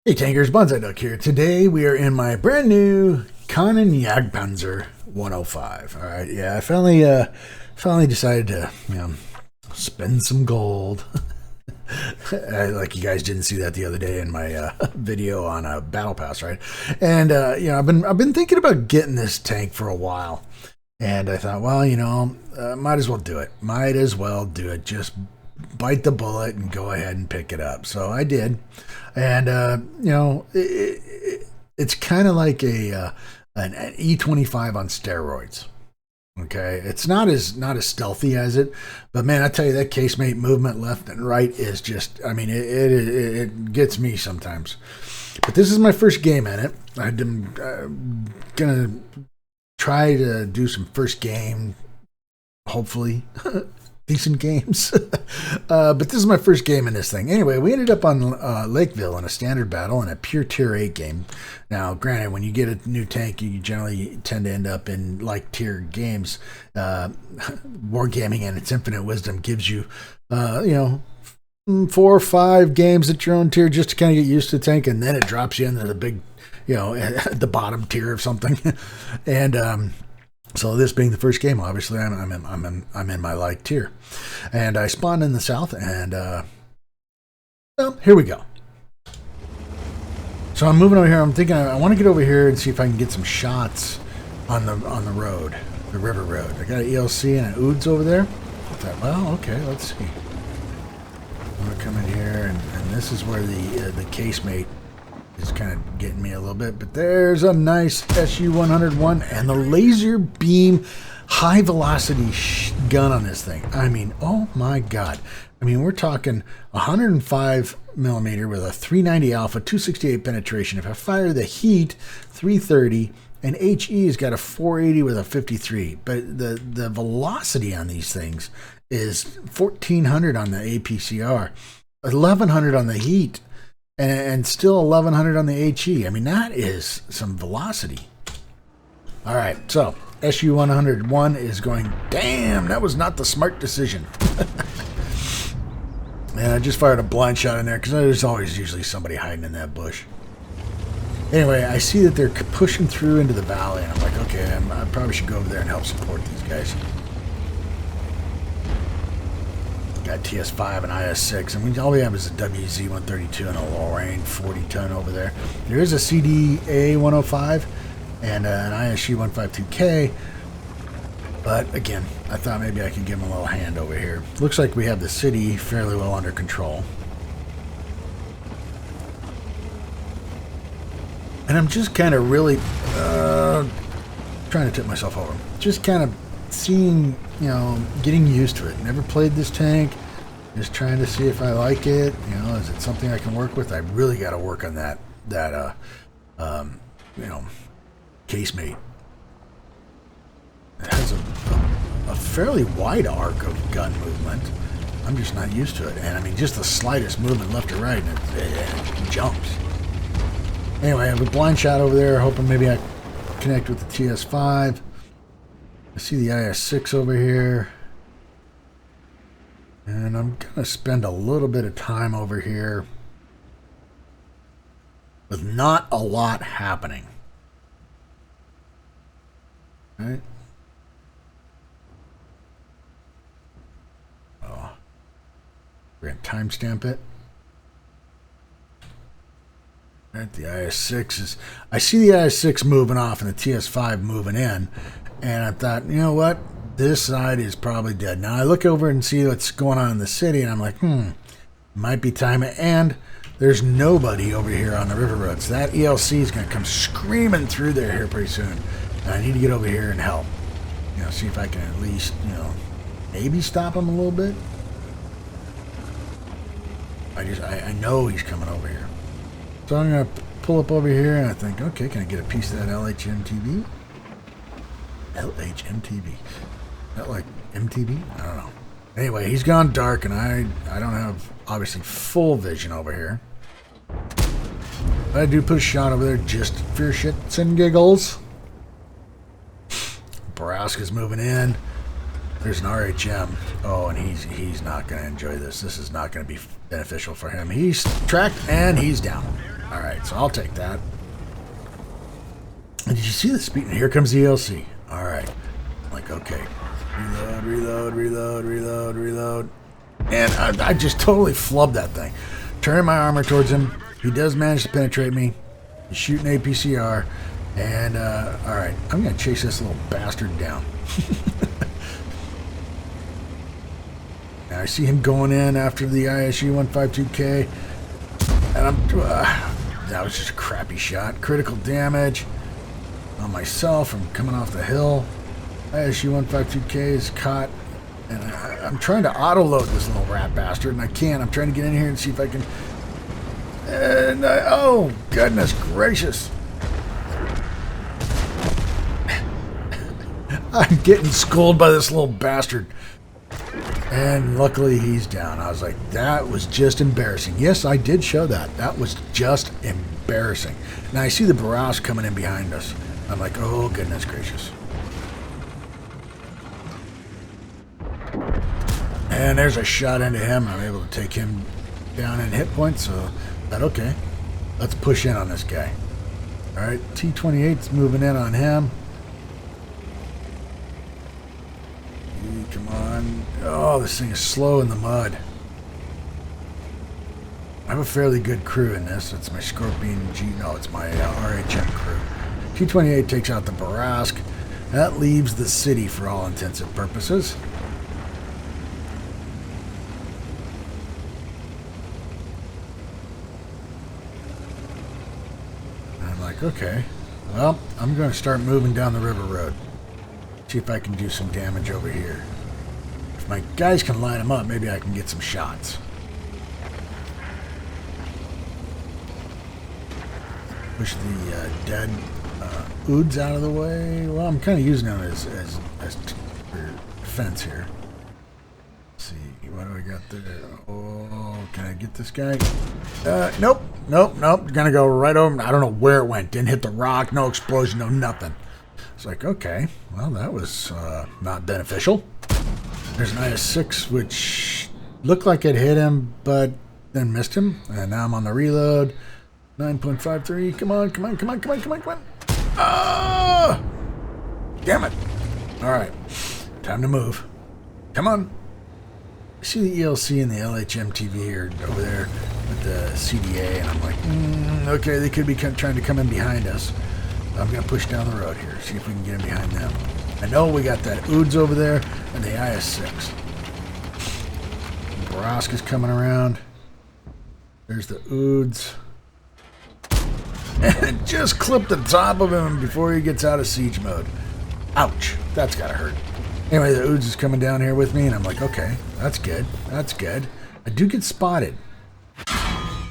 Hey Tankers, Bonsai Duck here. Today we are in my brand new KanJPz 105. All right, yeah, I finally decided to, spend some gold. Like you guys didn't see that the other day in my video on a battle pass, right? And I've been thinking about getting this tank for a while, and I thought, well, might as well do it. Might as well do it. Just bite the bullet and go ahead and pick it up. So I did. And, it's kind of like an E25 on steroids. Okay. It's not as stealthy as it, but man, I tell you, that casemate movement left and right is just, it gets me sometimes. But this is my first game in it. I'm going to try to do some first game, hopefully. Decent games. But this is my first game in this thing. Anyway, we ended up on Lakeville in a standard battle in a pure tier 8 game. Now, granted, when you get a new tank, you generally tend to end up in like tier games. Wargaming and its infinite wisdom gives you, 4 or 5 games at your own tier just to kind of get used to the tank, and then it drops you into the big, at the bottom tier of something. And so this being the first game, obviously I'm in my like tier, and I spawned in the south, and well, here we go. So I'm moving over here. I'm thinking I want to get over here and see if I can get some shots on the road, the river road. I got an ELC and an OODS over there. I thought, well, okay, let's see. I'm gonna come in here, and this is where the casemate is kind of getting me a little bit, but there's a nice SU-101 and the laser beam high velocity gun on this thing. I mean, oh my god. I mean, we're talking 105 millimeter with a 390 alpha, 268 penetration. If I fire the heat, 330, and HE has got a 480 with a 53. But the velocity on these things is 1400 on the APCR, 1100 on the heat, and still 1100 on the HE. I mean, that is some velocity. All right, so SU-101 is going, damn, that was not the smart decision. And I just fired a blind shot in there because there's always usually somebody hiding in that bush. Anyway, I see that they're pushing through into the valley, and I'm like, okay, I probably should go over there and help support these guys. Got TS5 and IS6, and all we have is a WZ-132 and a Lorraine 40-ton over there. There is a CDA-105 and an ISG-152K, but again, I thought maybe I could give them a little hand over here. Looks like we have the city fairly well under control. And I'm just kind of really trying to tip myself over. Just kind of seeing, getting used to it. Never played this tank. Just trying to see if I like it. Is it something I can work with? I really got to work on that casemate. It has a fairly wide arc of gun movement. I'm just not used to it. And I mean, just the slightest movement left or right, and it jumps. Anyway, I have a blind shot over there, hoping maybe I connect with the TS5. I see the IS6 over here, and I'm going to spend a little bit of time over here with not a lot happening. All right. Oh, we're going to timestamp it. All right, the IS6 is, I see the IS6 moving off and the TS5 moving in. And I thought, you know what? This side is probably dead. Now I look over and see what's going on in the city, and I'm like, might be time. And there's nobody over here on the river roads. That ELC is going to come screaming through there here pretty soon. And I need to get over here and help. See if I can at least, maybe stop him a little bit. I know he's coming over here. So I'm going to pull up over here, and I think, okay, can I get a piece of that LHMTV? LHMTV. Is that like MTV? I don't know. Anyway, he's gone dark, and I don't have, obviously, full vision over here. But I do put a shot over there just for shits and giggles. Borowski's moving in. There's an RHM. Oh, and he's not going to enjoy this. This is not going to be beneficial for him. He's tracked, and he's down. All right, so I'll take that. And did you see the speed? Here comes the ELC. All right. I'm like, okay. Reload, reload, reload, reload, reload. And I just totally flubbed that thing. Turning my armor towards him. He does manage to penetrate me. He's shooting APCR. And, all right. I'm going to chase this little bastard down. Now I see him going in after the ISU 152K. And that was just a crappy shot. Critical damage on myself. I'm coming off the hill. ISU 152K is caught. And I'm trying to auto-load this little rat bastard, and I can't. I'm trying to get in here and see if I can... And oh, goodness gracious. I'm getting schooled by this little bastard. And luckily he's down. I was like, that was just embarrassing. Yes, I did show that. That was just embarrassing. Now I see the barrage coming in behind us. I'm like, oh, goodness gracious. And there's a shot into him. I'm able to take him down in hit points, so that's okay. Let's push in on this guy. All right, T-28's moving in on him. Come on. Oh, this thing is slow in the mud. I have a fairly good crew in this. It's my Scorpion G. No, it's my RHM crew. T-28 takes out the Barask. That leaves the city for all intents and purposes. Okay, well, I'm going to start moving down the river road. See if I can do some damage over here. If my guys can line them up, maybe I can get some shots. Push the dead oods out of the way. Well, I'm kind of using them as defense here. Let's see, what do I got there? Oh, can I get this guy? Nope. Gonna go right over. I don't know where it went. Didn't hit the rock. No explosion. No nothing. It's like, okay, well, that was not beneficial. There's an IS-6, which looked like it hit him, but then missed him. And now I'm on the reload. 9.53. Come on, come on, come on, come on, come on, come on. Ah! Damn it. All right. Time to move. Come on. I see the ELC and the LHM TV here over there with the CDA, and I'm like, okay, they could be trying to come in behind us. I'm going to push down the road here, see if we can get in behind them. I know we got that OODS over there and the IS-6. Baraska's coming around. There's the OODS. And just clip the top of him before he gets out of siege mode. Ouch. That's got to hurt. Anyway, the OODS is coming down here with me, and I'm like, okay, that's good. That's good. I do get spotted.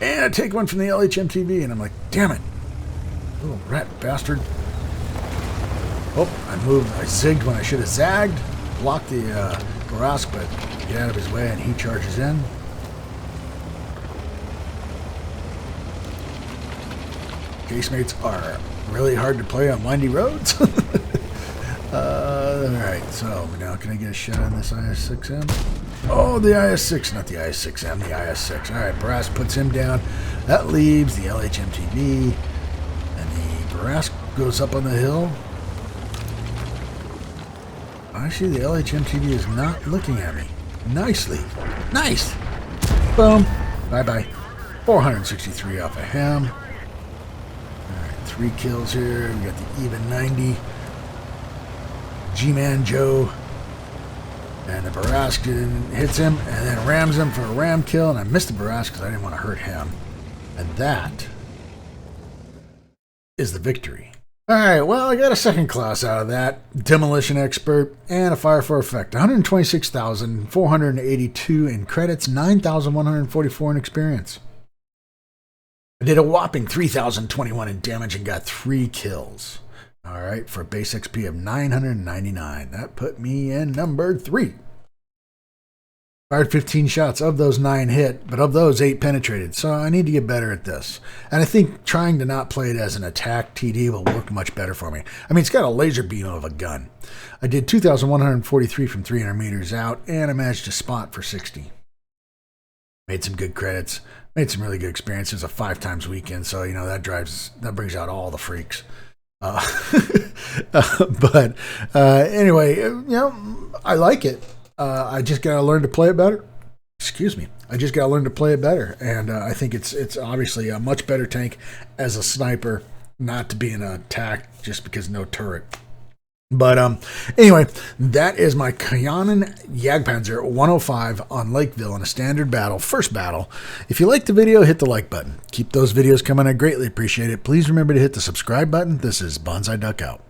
And I take one from the LHM TV, and I'm like, damn it. Little rat bastard. Oh, I zigged when I should have zagged. Blocked the Barask, but get out of his way, and he charges in. Casemates are really hard to play on windy roads. Alright, so now can I get a shot on this IS-6M? Oh, the IS-6, not the IS-6M, the IS-6. Alright, Barask puts him down. That leaves the LHM TV. And the Barask goes up on the hill. Actually, the LHM TV is not looking at me. Nicely. Nice! Boom. Bye-bye. 463 off of him. Alright, 3 kills here. We got the even 90. G-Man Joe. And the Barask hits him and then rams him for a ram kill. And I missed the Barask because I didn't want to hurt him. And that is the victory. Alright, well, I got a second class out of that. Demolition Expert and a Fire for Effect. 126,482 in credits, 9,144 in experience. I did a whopping 3,021 in damage and got 3 kills. Alright, for a base XP of 999. That put me in number 3. Fired 15 shots. Of those, 9 hit, but of those, 8 penetrated. So I need to get better at this. And I think trying to not play it as an attack TD will work much better for me. I mean, it's got a laser beam of a gun. I did 2,143 from 300 meters out, and I managed to spot for 60. Made some good credits. Made some really good experiences. A 5 times weekend, so you know that brings out all the freaks. Uh, but anyway, you know, I like it. I just gotta learn to play it better. Excuse me. I just gotta learn to play it better, and I think it's obviously a much better tank as a sniper, not to be an attack just because no turret. But anyway, that is my KanJPz 105 on Lakeville in a standard battle, first battle. If you liked the video, hit the like button. Keep those videos coming. I greatly appreciate it. Please remember to hit the subscribe button. This is Bonsai Duck out.